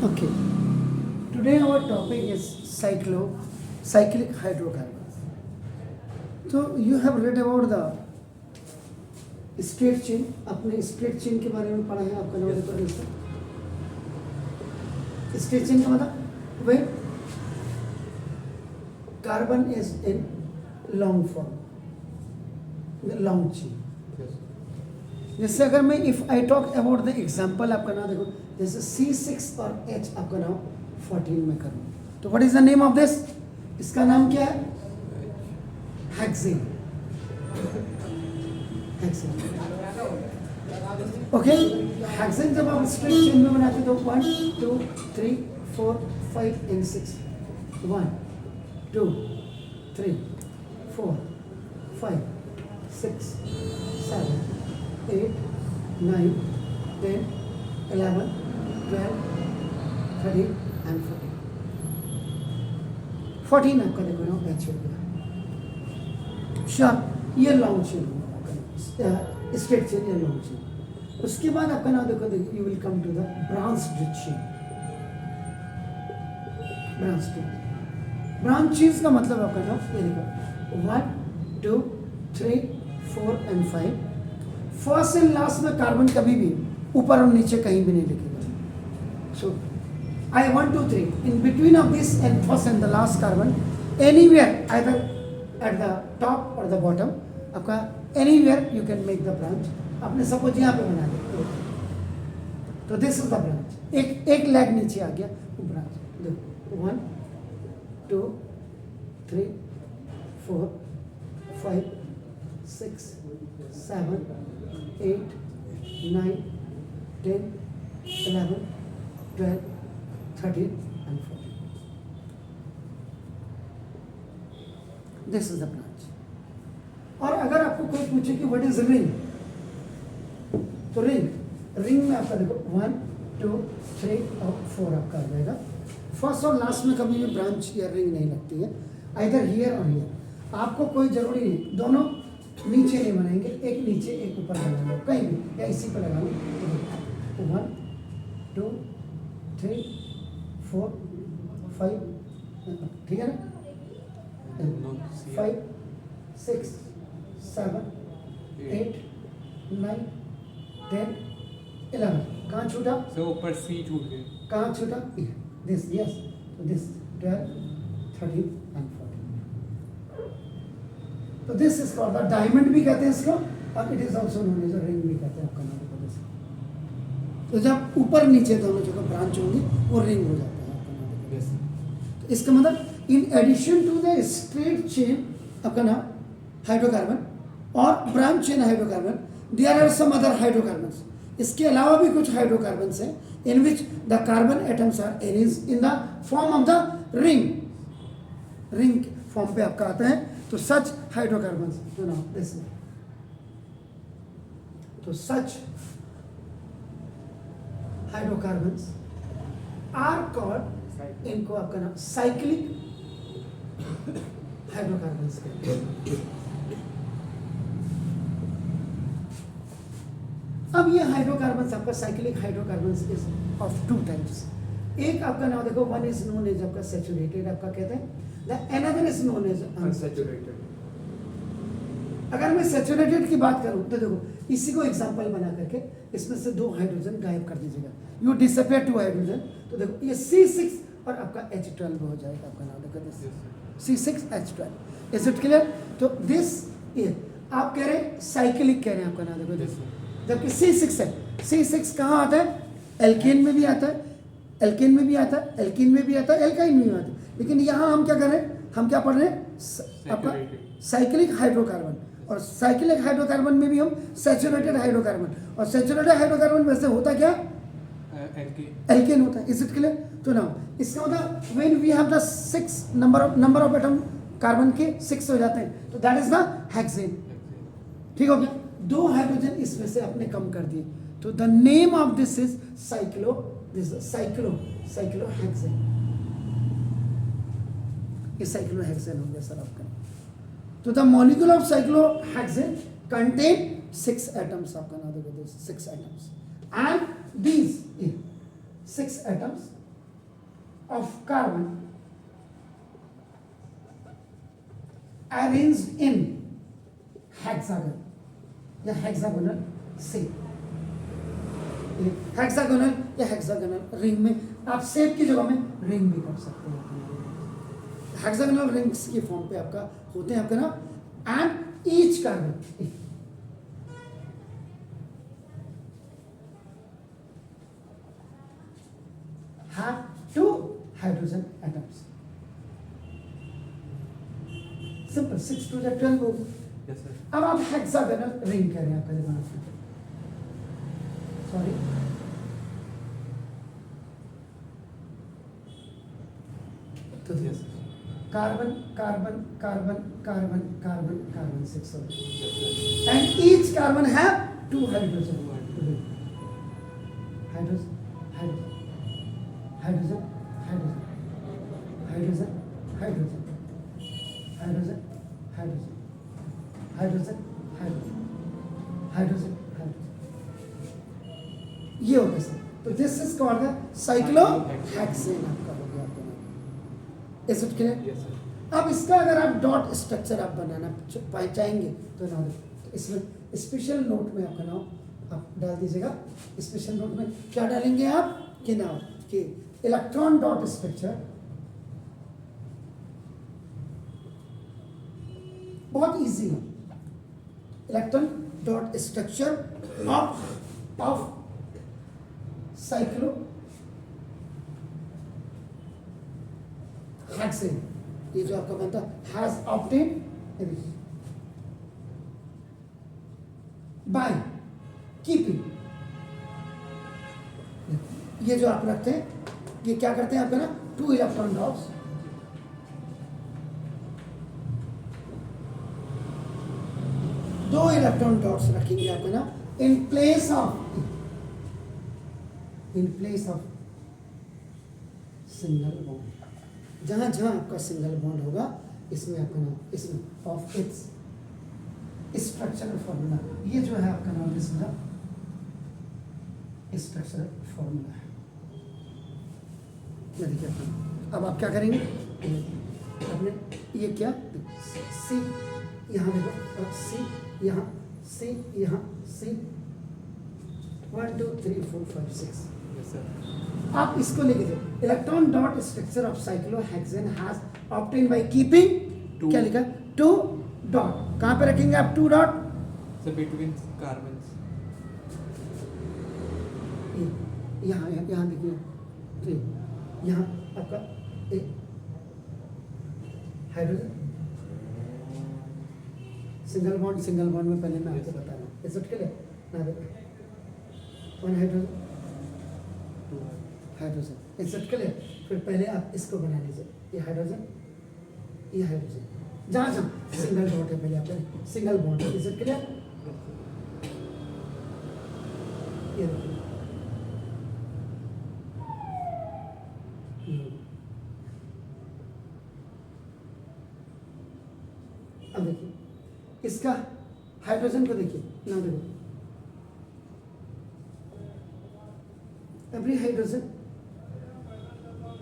Okay. Today our topic is cyclic hydrocarbons. So you have read about the straight chain. आपने straight chain के बारे में पढ़ा है आपका नोट पर लिखा. Straight chain का मतलब when carbon is in long form, the long chain. जैसे अगर मैं if I talk about the example आपका नाम देखो जैसे C6 और H आपका नाम 14 में करूँ तो what is the name of this? इसका नाम क्या है? हेक्सेन. हेक्सेन. ओके, हेक्सेन जब आप स्ट्रेट चेन में बनाते तो 1 2 3 4 5 and 6 1 2 3 4 5 6 7 8 9 10 11 12 13 and 14 आपका देखो ना एच हो गया. श्योर, ये लॉन्ग चेन होगा, स्ट्रेट चेन या लॉन्ग चेन. उसके बाद आपका नाम देखो you will come to the branched chain. Branch chain का मतलब आपका नाम ये देखो 1 2 3 4 and 5. फर्स्ट एंड लास्ट में कार्बन कभी भी ऊपर और नीचे कहीं भी नहीं लिखेगा. सो I 1 2 3 in between of this and first and the last carbon anywhere either at the top or the bottom आपका anywhere you can make the branch. आपने सपोज यहाँ पे बना दिया तो this is the branch. एक लेग नीचे आ गया वो ब्रांच. देखो 1 2 3 4 5 6 7 8 9 10 11 12 13 and 14. This is the branch. और अगर आपको कोई पूछे कि व्हाट इज रिंग तो रिंग में आपका देखो 1 2 3 और 4 आपका आ जाएगा. फर्स्ट और लास्ट में कभी भी ब्रांच या रिंग नहीं लगती है, आइदर हियर और हियर. आपको कोई जरूरी नहीं दोनों नीचे नहीं बनाएंगे, एक नीचे एक ऊपर बना लो कहीं भी या इसी पर लगा लो. 1 2 3 4 5 ठीक है ना. 5 6 7 8 9 10 11. कहाँ छूटा? ऊपर सी छूट गए. कहाँ छूटा? This yes. This 12 13 and 14. तो this is called the diamond भी कहते हैं इसको और it is also known as ring भी कहते हैं आपका नाम. तो जब ऊपर नीचे दोनों जगह ब्रांच होंगी वो रिंग हो जाता है. तो इसका मतलब in addition to the straight chain आपका नाम हाइड्रोकार्बन और branch chain hydrocarbon there are some other hydrocarbons. इसके अलावा भी कुछ हाइड्रोकार्बन्स हैं in which the carbon atoms are arranged in the form of the ring. Ring form पे आपका आता है तो सच हाइड्रोकार्बन्स जो नाम दिस. तो सच हाइड्रोकार्बन्स आर कॉल्ड, इनको आपका नाम साइक्लिक हाइड्रोकार्बन्स कहते हैं. अब ये हाइड्रोकार्बन्स आपका cyclic hydrocarbons is of two types. एक आपका नाम देखो वन इज नोन एज आपका सैचुरेटेड आपका कहते हैं, the another is known as unsaturated. अगर मैं सैचुरेटेड की बात करूं तो देखो इसी को एग्जांपल बना करके इसमें से 2 हाइड्रोजन गायब कर दीजिएगा. यू डिसअपियर 2 हाइड्रोजन तो देखो ये C6 और आपका H12 हो जाएगा. आपका नाम देखो this C6H12. Is it clear? तो दिस ये आप कह रहे हैं साइक्लिक कह रहे हैं आपका नाम देखो दिस. जबकि C6 है, C6 कहाँ आता है? एल्केन में भी आता है, एल्केन में भी आता है, एल्कीन में भी आता है, एल्काइन में भी आता है. लेकिन यहाँ हम क्या कर रहे हैं, हम क्या पढ़ रहे हैं आपका साइक्लिक हाइड्रोकार्बन. और साइक्लिक हाइड्रोकार्बन में भी हम सैचुरेटेड हाइड्रोकार्बन, और सैचुरेटेड हाइड्रोकार्बन वैसे होता क्या? एल्केन होता है. Is it clear? तो ना इसका मतलब when we have the 6 number of atom carbon के 6 हो जाते हैं तो दैट इज द हेक्सेन. ठीक हो गया. 2 हाइड्रोजन इसमें से आपने कम कर दिए तो the name of this is cyclohexane. ये साइक्लोहेक्सेन हो गया सर आपका. तो the molecule of cyclohexane contain 6 atoms. आपका नाम देखो 6 atoms and these 6 atoms of carbon arranged in hexagon या hexagonal shape, हेक्सागोनल या हेक्सागोनल रिंग में आप शेप की जगह में रिंग भी कर सकते हैं। हेक्सागोनल रिंग्स की फॉर्म पे आपका होते हैं आपका ना, and each carbon have 2 hydrogen atoms। Simple, 6 2 12 हो गया। Yes, sir. अब आप हेक्सागोनल रिंग कह रहे हैं आपका दिमाग में, सॉरी तो Yes, sir. Carbon carbon carbon carbon carbon carbon 6 हो गया, Yes, sir. and each carbon have 2 hydrogen hydrogen hydrogen hydrogen hydrogen hydrogen hydrogen hydrogen hydrogen hydrogen hydrogen hydrogen ये हो गया सर। तो this is called the cyclohexane आपका हो गया आपका नाम। Is it clear? Yes, sir. अब इसका अगर आप डॉट स्ट्रक्चर आप बनाना चाहेंगे तो ना, तो इसमें स्पेशल नोट में आपका नाम आप डाल दीजिएगा। स्पेशल नोट में क्या डालेंगे आप कि नाम कि इलेक्ट्रॉन डॉट स्ट्रक्चर, बहुत इजी है, electron dot structure of cyclo hexane, ये जो आपका बनता हैज ऑब्टेन बाय कीपिंग, ये जो आप रखते हैं ये क्या करते हैं आपका ना, 2 इलेक्ट्रॉन डॉट्स, दो इलेक्ट्रॉन डॉट्स रखेंगे आपका ना in place of single bond, जहां जहां आपका सिंगल बॉन्ड होगा इसमें आपका नाम, इसमें ऑफ इट्स स्ट्रक्चरल फॉर्मूला, ये जो है आपका नाम इसका स्ट्रक्चरल फॉर्मूला है। मैं देखिए अब आप क्या करेंगे, आपने ये क्या सी यहाँ देखो, सी यहाँ सी यहाँ सी 1 2 3 4 5 6, Yes, sir. आप इसको लिख दो, electron dot structure of cyclohexane has obtain by keeping, क्या लिखा, 2 डॉट, कहाँ पे रखेंगे आप 2 डॉट, So between carbons. यहाँ यहाँ देखिए, तो यहाँ आपका एक हाइड्रोजन सिंगल बॉन्ड में पहले मैं आपको बता रहा हूँ, इस के लिए ना देखो 1 हाइड्रोजन इस के लिए, फिर पहले आप इसको बना लीजिए, ये हाइड्रोजन जहाँ जहाँ सिंगल बॉन्ड है पहले आप सिंगल बॉन्ड इस के लिए, ये देखिए अब देखिए इसका हाइड्रोजन को देखिए ना, देखो every hydrogen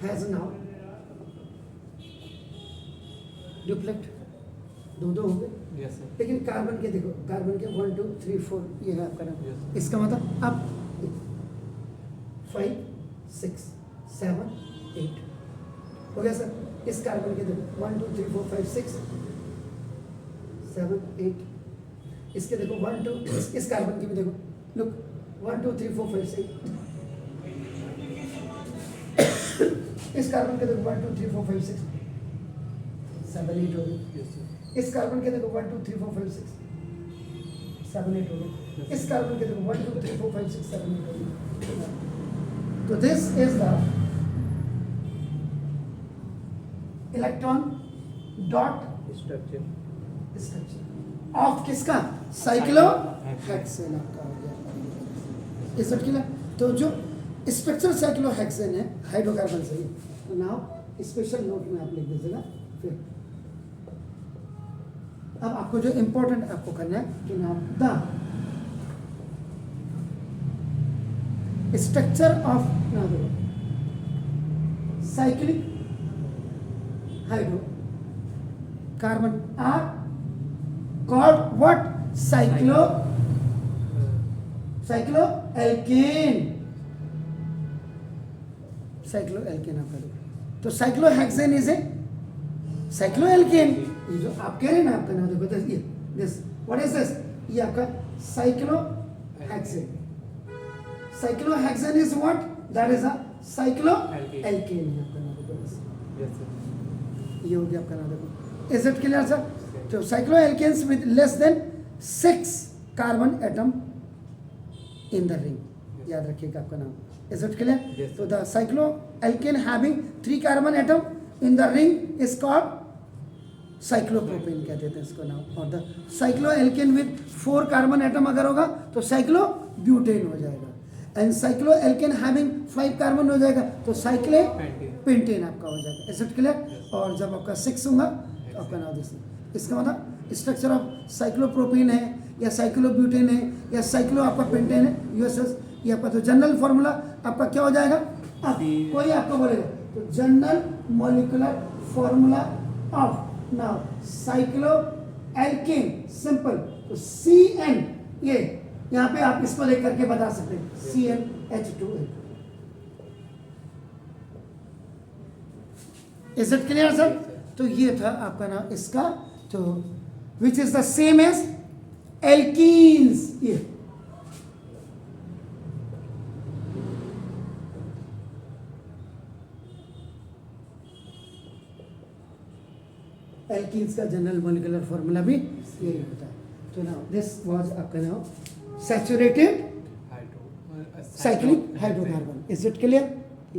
has now duplet, दो हो गए, Yes, sir. लेकिन कार्बन के देखो, कार्बन के 1 2 3 4 ये है आपका नाम, Yes. इसका मतलब अब 5 6 7 8 हो गया सर। इस कार्बन के देखो 1 2 3 4 5 6 7 8, इसके देखो 1 2, इस कार्बन की भी देखो, लुक 1 2 3 4 5 6, इस कार्बन के देखो 1 2 3 4 5 6 7 8 हो गए, Yes, sir. इस कार्बन के देखो 1 2 3 4 5 6 7 8 हो गए, इस कार्बन के देखो 1 2 3 4 5 6 7 8 हो गए। तो this is the electron dot structure of किसका, साइक्लोहेक्सेन आपका हो गया इस के लिए। तो जो स्ट्रक्चर साइक्लोहेक्सेन है हाइड्रोकार्बन से ही, तो नाउ स्पेशल नोट में आप लिख दीजिएगा। फिर अब आपको जो इंपॉर्टेंट आपको करना है कि now the structure of cyclic hydrocarbon are called what? cycloalkane आपका देखो। तो cyclohexane इज ए cycloalkane। ये जो आप कह रहे हैं ना, आपका नाम देखो दिस व्हाट इज दिस, ये आपका cyclohexane is what? That is a cycloalkane। आपका नाम देखो बस, Yes, sir. ये हो गया आपका नाम देखो। Is it clear sir? तो cycloalkanes with less than 6 carbon atom in the ring, याद रखिएगा आपका नाम। Is it clear? Yes, तो the cycloalkane having 3 carbon atom in the ring is called cyclopropane कहते थे इसको नाम। और the cycloalkane with 4 carbon atom अगर होगा तो cyclobutane हो जाएगा। एंड cycloalkane having 5 carbon हो जाएगा तो cyclopentane आपका हो जाएगा। Is it clear? और जब आपका 6 होगा तो आपका नाम देखिए। इसका मतलब स्ट्रक्चर ऑफ साइक्लोप्रोपेन है या साइक्लोब्यूटेन है या साइक्लो आपका पेंटेन है, यूएसएस, ये आपका तो जनरल फॉर्मूला आपका क्या हो जाएगा? अब कोई आपको बोलेगा तो general molecular formula of now cycloalkane, simple. तो CN, ये यहाँ पे आप इसको लेकर के बता सकते हैं CnH2n। Is it clear sir? तो ये था आपका नाम इसका, तो which is the same as alkenes. ये एल्कीन्स का जनरल मॉलिक्यूलर फॉर्मूला भी यही होता है। तो नाउ दिस वाज आपका now saturated Hydro. Cyclic hydrocarbon. Is it clear?